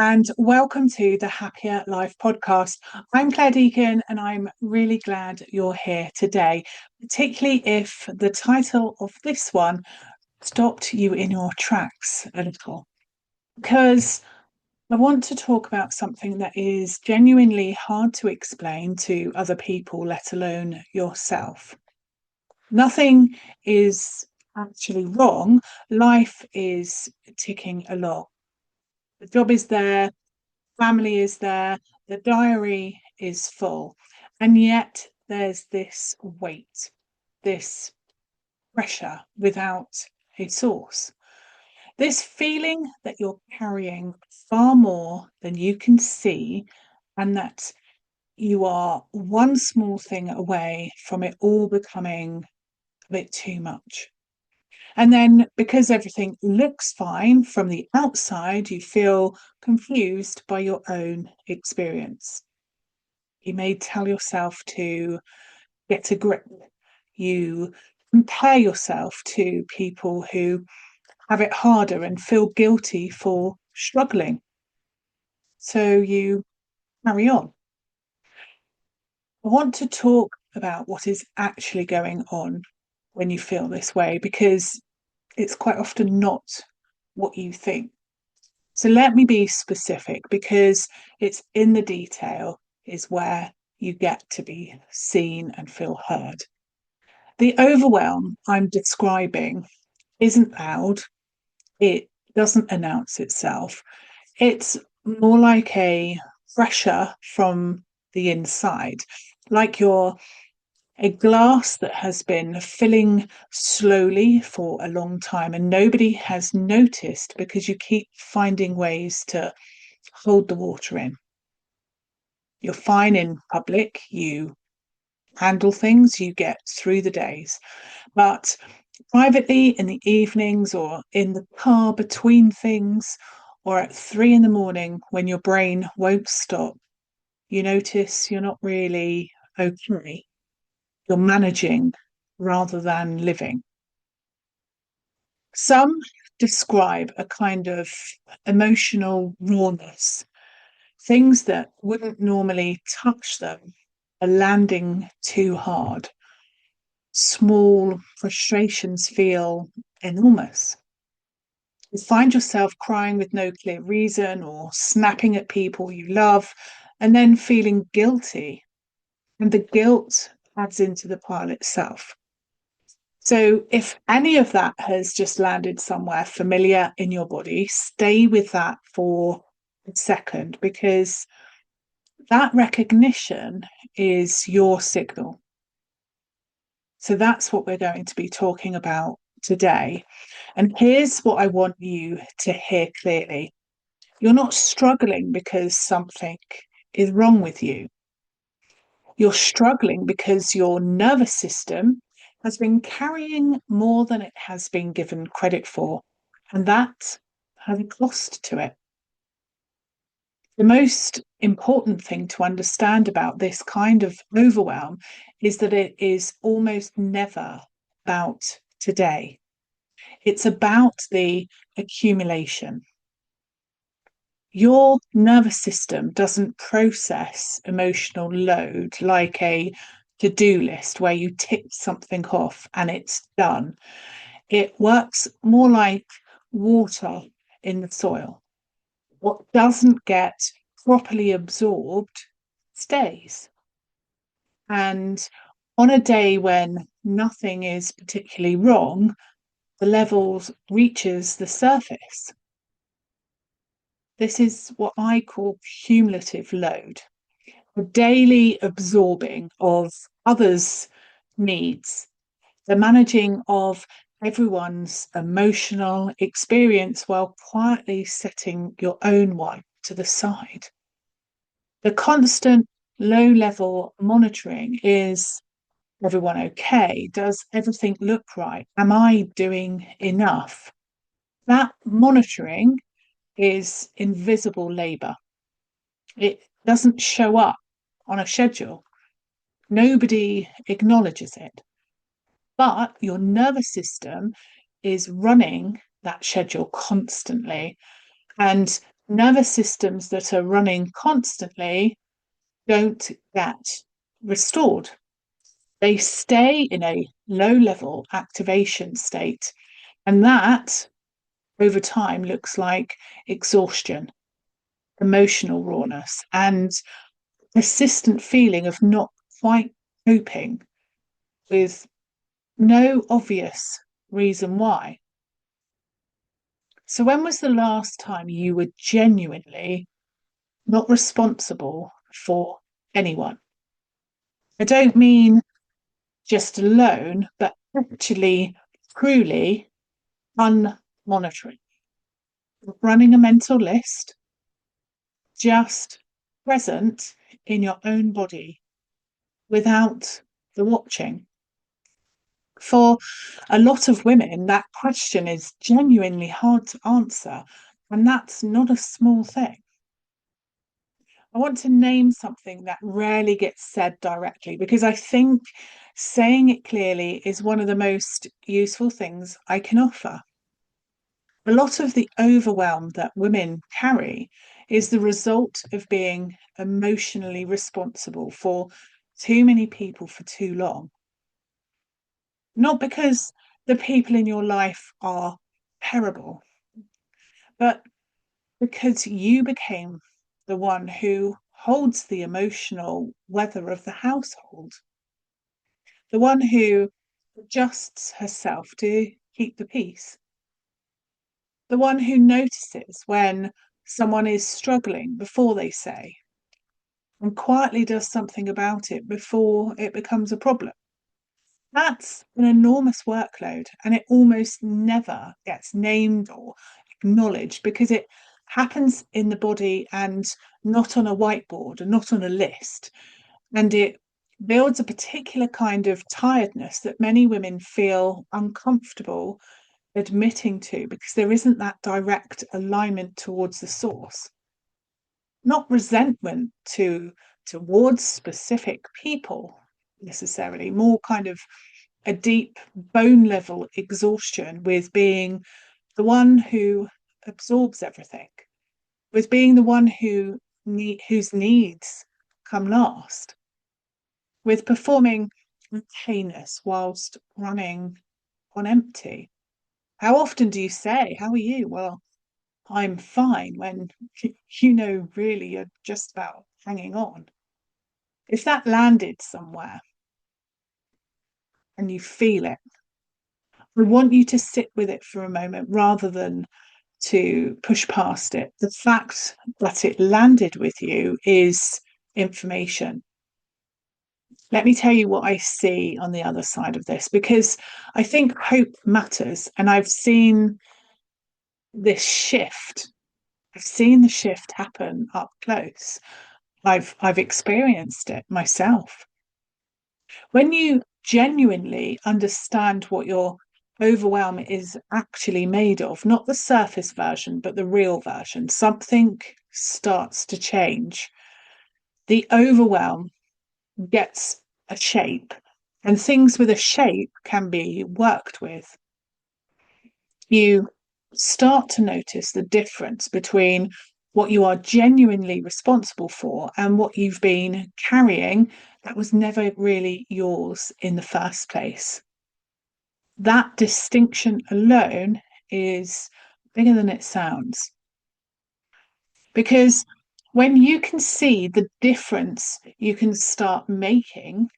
and welcome to the Happya Life podcast. I'm Clare Deacon, and I'm really glad you're here today, particularly if the title of this one stopped you in your tracks a little, because I want to talk about something that is genuinely hard to explain to other people, let alone yourself. Nothing is actually wrong, life is ticking along. The job is there, family is there, the diary is full, and yet there's this weight, this pressure without a source. This feeling that you're carrying far more than you can see, and that you are one small thing away from it all becoming a bit too much. And then because everything looks fine from the outside, you feel confused by your own experience. You may tell yourself to get a grip. You compare yourself to people who have it harder and feel guilty for struggling. So you carry on. I want to talk about what is actually going on when you feel this way, because it's quite often not what you think. So let me be specific, because it's in the detail is where you get to be seen and feel heard. The overwhelm I'm describing isn't loud. It doesn't announce itself. It's more like a pressure from the inside, like you're a glass that has been filling slowly for a long time and nobody has noticed because you keep finding ways to hold the water in. You're fine in public, you handle things, you get through the days. But privately, in the evenings or in the car between things, or at 3 in the morning when your brain won't stop, you notice you're not really okay. You're managing rather than living. Some describe a kind of emotional rawness. Things that wouldn't normally touch them are landing too hard. Small frustrations feel enormous. You find yourself crying with no clear reason or snapping at people you love and then feeling guilty. And the guilt adds into the pile itself. So, if any of that has just landed somewhere familiar in your body, stay with that for a second, because that recognition is your signal. So, that's what we're going to be talking about today. And here's what I want you to hear clearly: you're not struggling because something is wrong with you. You're struggling because your nervous system has been carrying more than it has been given credit for, and that has a cost to it. The most important thing to understand about this kind of overwhelm is that it is almost never about today. It's about the accumulation. Your nervous system doesn't process emotional load like a to-do list where you tick something off and it's done. It works more like water in the soil. What doesn't get properly absorbed stays. And on a day when nothing is particularly wrong, the levels reaches the surface. This is what I call cumulative load, the daily absorbing of others' needs, the managing of everyone's emotional experience while quietly setting your own one to the side. The constant low level monitoring is everyone okay? Does everything look right? Am I doing enough? That monitoring is invisible labour. It doesn't show up on a schedule. Nobody acknowledges it. But your nervous system is running that schedule constantly. And nervous systems that are running constantly don't get restored. They stay in a low level activation state. And that over time looks like exhaustion, emotional rawness, and persistent feeling of not quite coping with no obvious reason why. So, when was the last time you were genuinely not responsible for anyone? I don't mean just alone, but actually, truly unmonitoring, running a mental list, just present in your own body without the watching. For a lot of women, that question is genuinely hard to answer, and that's not a small thing. I want to name something that rarely gets said directly because I think saying it clearly is one of the most useful things I can offer. A lot of the overwhelm that women carry is the result of being emotionally responsible for too many people for too long. Not because the people in your life are terrible, but because you became the one who holds the emotional weather of the household, the one who adjusts herself to keep the peace, the one who notices when someone is struggling before they say, and quietly does something about it before it becomes a problem. That's an enormous workload, and it almost never gets named or acknowledged because it happens in the body and not on a whiteboard and not on a list. And it builds a particular kind of tiredness that many women feel uncomfortable admitting to because there isn't that direct alignment towards the source. Not resentment towards specific people necessarily, more kind of a deep bone level exhaustion with being the one who absorbs everything, with being the one whose needs come last, with performing retainers whilst running on empty. How often do you say, "How are you?" Well, I'm fine, when really you're just about hanging on. If that landed somewhere and you feel it, I want you to sit with it for a moment rather than to push past it. The fact that it landed with you is information. Let me tell you what I see on the other side of this, because I think hope matters. And I've seen this shift. I've seen the shift happen up close. I've experienced it myself. When you genuinely understand what your overwhelm is actually made of, not the surface version, but the real version, something starts to change. The overwhelm gets a shape, and things with a shape can be worked with. You start to notice the difference between what you are genuinely responsible for and what you've been carrying that was never really yours in the first place. That distinction alone is bigger than it sounds. Because when you can see the difference you can start making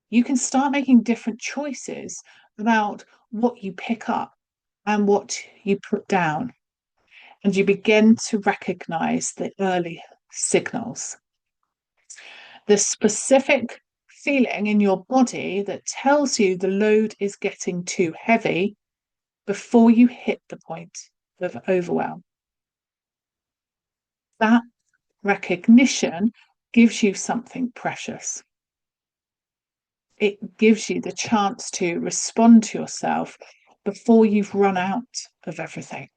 different choices about what you pick up and what you put down. And you begin to recognize the early signals, the specific feeling in your body that tells you the load is getting too heavy before you hit the point of overwhelm. That recognition gives you something precious. It gives you the chance to respond to yourself before you've run out of everything.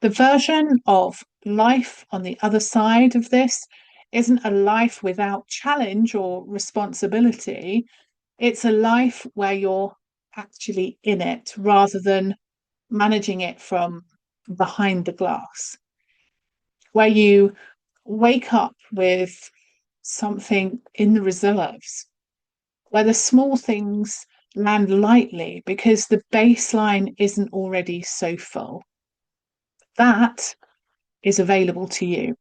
The version of life on the other side of this isn't a life without challenge or responsibility. It's a life where you're actually in it rather than managing it from behind the glass, where you wake up with something in the reserves, where the small things land lightly because the baseline isn't already so full. That is available to you.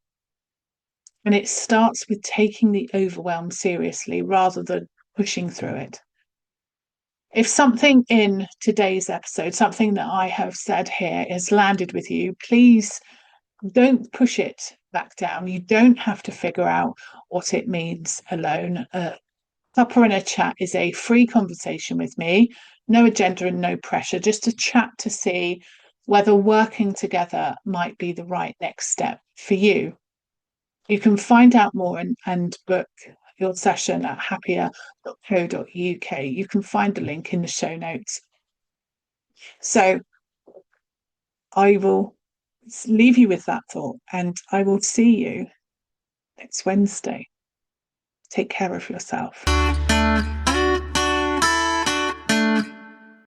And it starts with taking the overwhelm seriously rather than pushing through it. If something in today's episode, something that I have said here, has landed with you, please don't push it back down. You don't have to figure out what it means alone. Cuppa and a Chat is a free conversation with me, no agenda and no pressure, just a chat to see whether working together might be the right next step for you. You can find out more and book your session at happya.co.uk. You can find the link in the show notes. So I will leave you with that thought, and I will see you next Wednesday. Take care of yourself.